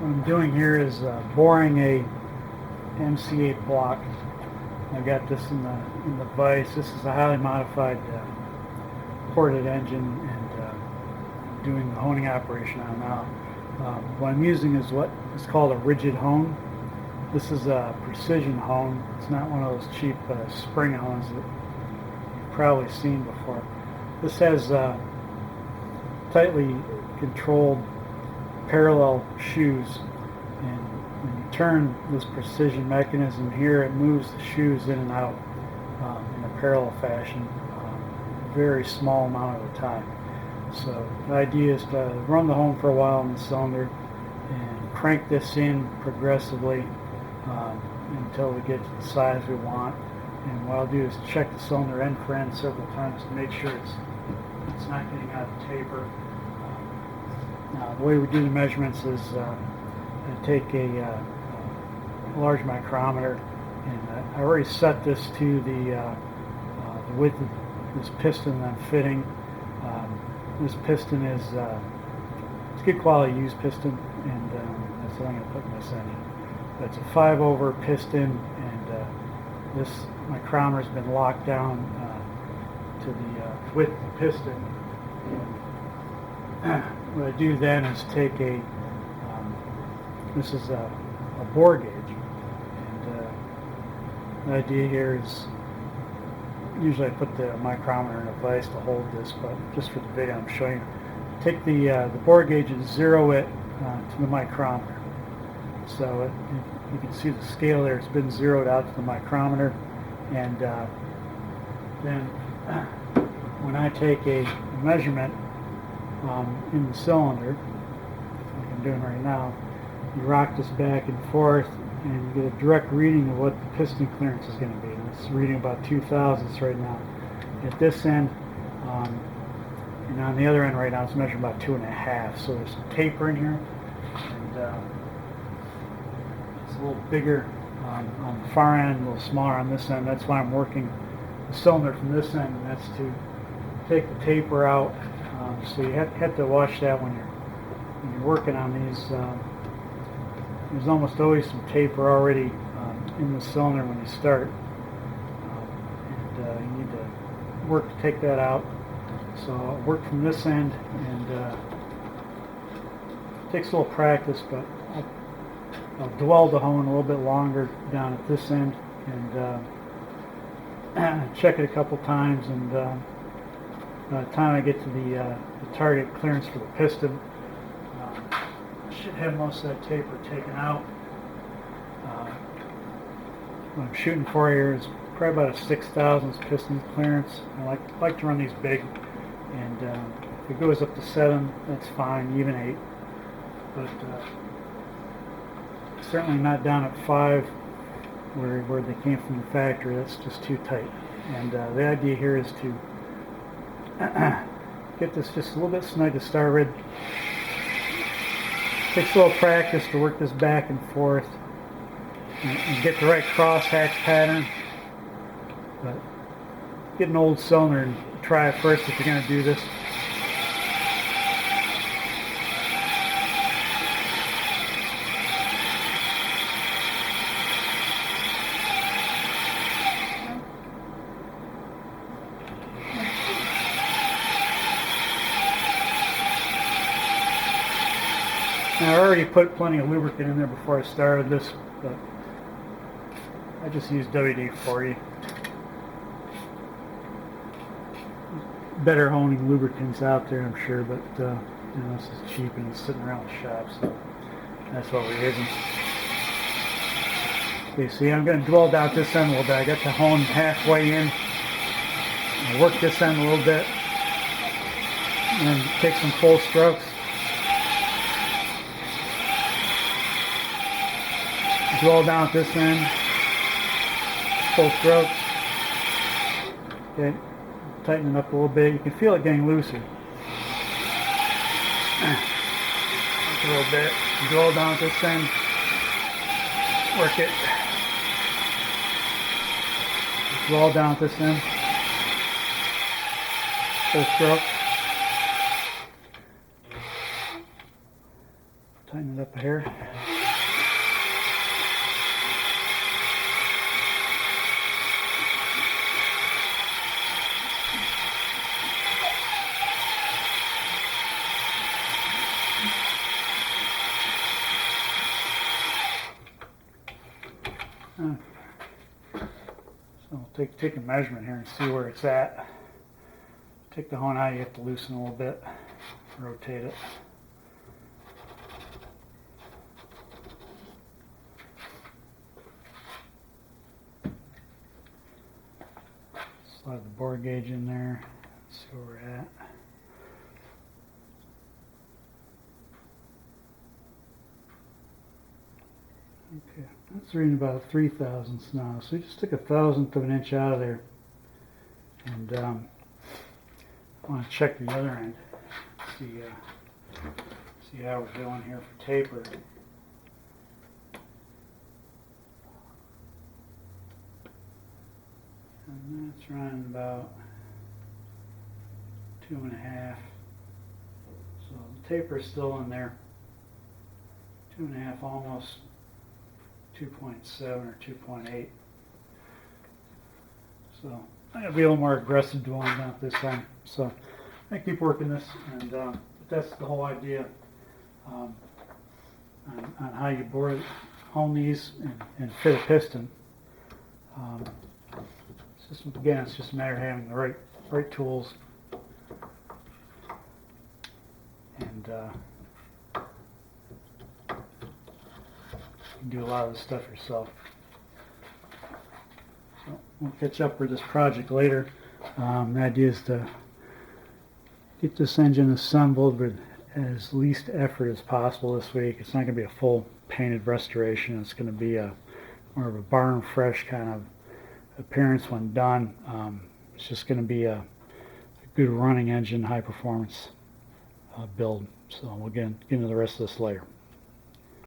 What I'm doing here is boring a MC8 block. I've got this in the vise. This is a highly modified ported engine, and doing the honing operation on now. What I'm using is what is called a rigid hone. This is a precision hone. It's not one of those cheap spring hones that you've probably seen before. This has tightly controlled parallel shoes, and when you turn this precision mechanism here, it moves the shoes in and out in a parallel fashion, a very small amount at a time. So the idea is to run the hone for a while in the cylinder and crank this in progressively until we get to the size we want. And what I'll do is check the cylinder end for end several times to make sure it's not getting out of taper. Now, the way we do the measurements is I take a large micrometer, and I already set this to the width of this piston that I'm fitting. This piston is it's good quality used piston, and that's what I'm going to put in this engine. But it's a 5/over piston, and this micrometer has been locked down to the width of the piston. What I do then is take this is a bore gauge, and the idea here is usually I put the micrometer in a vise to hold this, but just for the video I'm showing you. Take the bore gauge and zero it to the micrometer. So you can see the scale there, it's been zeroed out to the micrometer, and then when I take a measurement in the cylinder, like I'm doing right now, you rock this back and forth and you get a direct reading of what the piston clearance is going to be. And it's reading about 2 thousandths right now at this end, and on the other end right now it's measuring about 2.5. So there's some taper in here, and it's a little bigger on the far end, a little smaller on this end. That's why I'm working the cylinder from this end, and that's to take the taper out. So you have to watch that when you're working on these. There's almost always some taper already in the cylinder when you start, and you need to work to take that out. So I'll work from this end, and it takes a little practice, but I'll dwell the hone a little bit longer down at this end, and check it a couple times, and by the time I get to the target clearance for the piston, I should have most of that taper taken out. What I'm shooting for here is probably about a 6 thousandths piston clearance. I like to run these big, and if it goes up to 7, that's fine, even 8. But certainly not down at 5 where they came from the factory. That's just too tight. And the idea here is to get this just a little bit snug to start with. Takes a little practice to work this back and forth and get the right crosshatch pattern. But get an old cylinder and try it first if you're going to do this. Now, I already put plenty of lubricant in there before I started this, but I just used WD-40. Better honing lubricants out there, I'm sure, but you know, this is cheap and it's sitting around the shop, so that's what we're using. Okay, see, I'm going to dwell down this end a little bit. I got the hone halfway in. I'll work this end a little bit, and then take some full strokes. Dwell down at this end, full strokes. Okay, tighten it up a little bit. You can feel it getting looser. A little bit. Dwell down at this end. Work it. Dwell down at this end. Full stroke. tighten it up here. So we'll take a measurement here and see where it's at. Take the hone out, you have to loosen a little bit, rotate it. Slide the bore gauge in there, see where we're at. Okay, that's reading about 3 thousandths now, so we just took 1/1000th of an inch out of there. And I want to check the other end, see how we're doing here for taper. And that's running about 2.5. So the taper is still in there. 2.5, almost 2.7 or 2.8. So I'm going to be a little more aggressive doing that this time. So I keep working this, and but that's the whole idea on how you hone these and fit a piston. It's just, again, it's just a matter of having the right tools, and you can do a lot of this stuff yourself. So we'll catch up with this project later. The idea is to get this engine assembled with as least effort as possible this week. It's not going to be a full painted restoration. It's going to be more of a barn fresh kind of appearance when done. It's just going to be a good running engine, high performance build. So we'll get into the rest of this later.